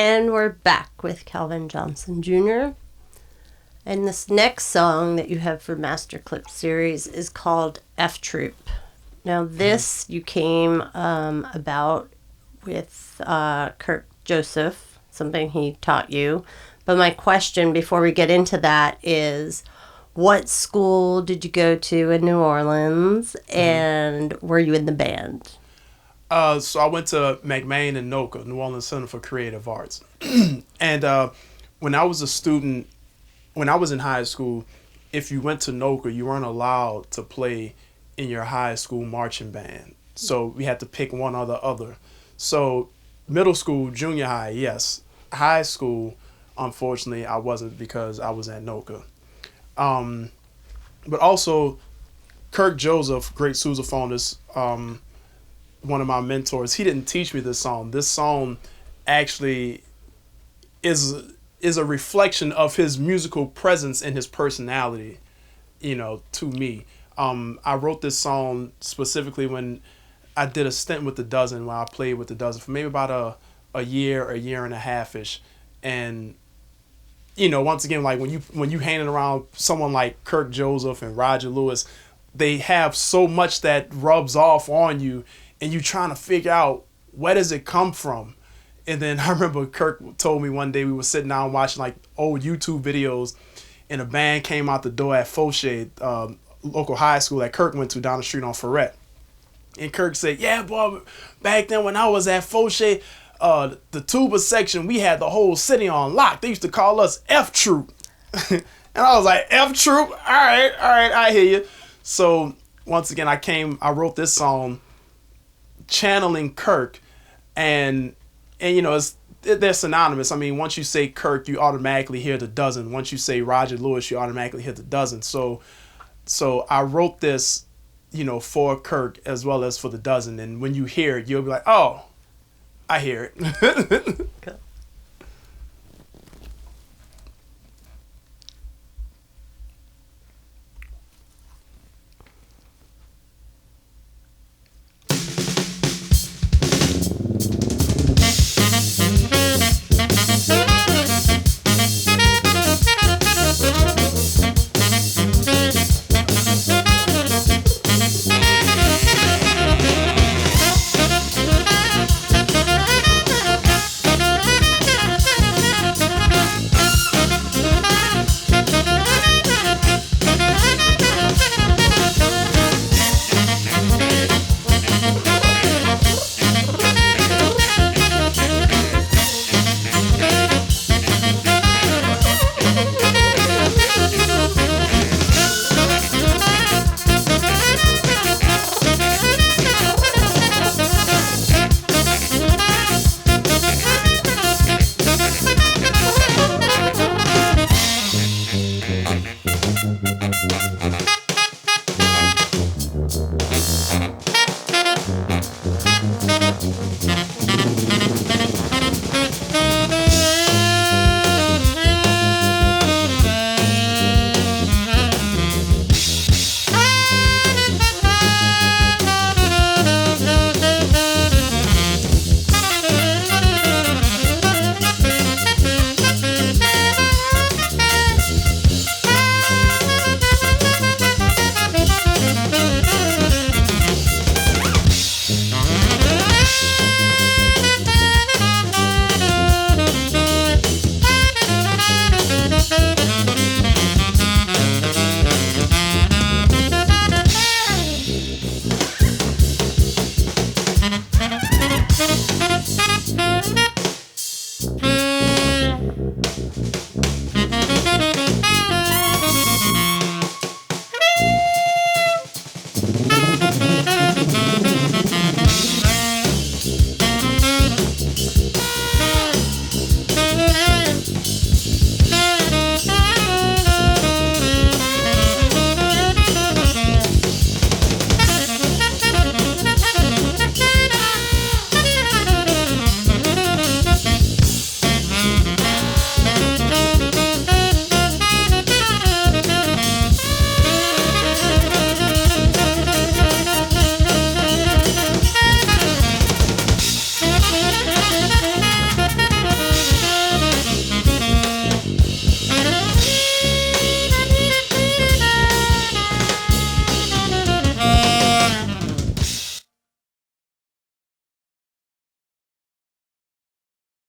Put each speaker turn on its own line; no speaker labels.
And we're back with Calvin Johnson Jr. And this next song that you have for Master Clip series is called F Troop. Now this you came about with Kirk Joseph, something he taught you. But my question before we get into that is, what school did you go to in New Orleans, and were you in the band?
So I went to McMain and NOCA, New Orleans Center for Creative Arts. And when I was a student, when I was in high school, if you went to NOCA, you weren't allowed to play in your high school marching band. So we had to pick one or the other. So middle school, junior high, yes. High school, unfortunately, I wasn't because I was at NOCA. But also, Kirk Joseph, great sousaphonist, one of my mentors, he didn't teach me this song. This song actually is a reflection of his musical presence and his personality, to me. I wrote this song specifically when I did a stint with the Dozen, when I played with the Dozen for maybe about a year and a half-ish. And, once again, like when you hanging around someone like Kirk Joseph and Roger Lewis, they have so much that rubs off on you, and you trying to figure out, where does it come from? And then I remember Kirk told me one day we were sitting down watching like old YouTube videos, and a band came out the door at Fauché, local high school that Kirk went to down the street on Ferret. And Kirk said, yeah, boy, back then when I was at Fauché, the tuba section, we had the whole city on lock. They used to call us F Troop. And I was like, F Troop? All right, I hear you. So once again, I wrote this song channeling Kirk, and they're synonymous. I mean, once you say Kirk, you automatically hear the Dozen. Once you say Roger Lewis, you automatically hear the Dozen. So I wrote this, for Kirk as well as for the Dozen. And when you hear it, you'll be like, oh, I hear it.
Cool.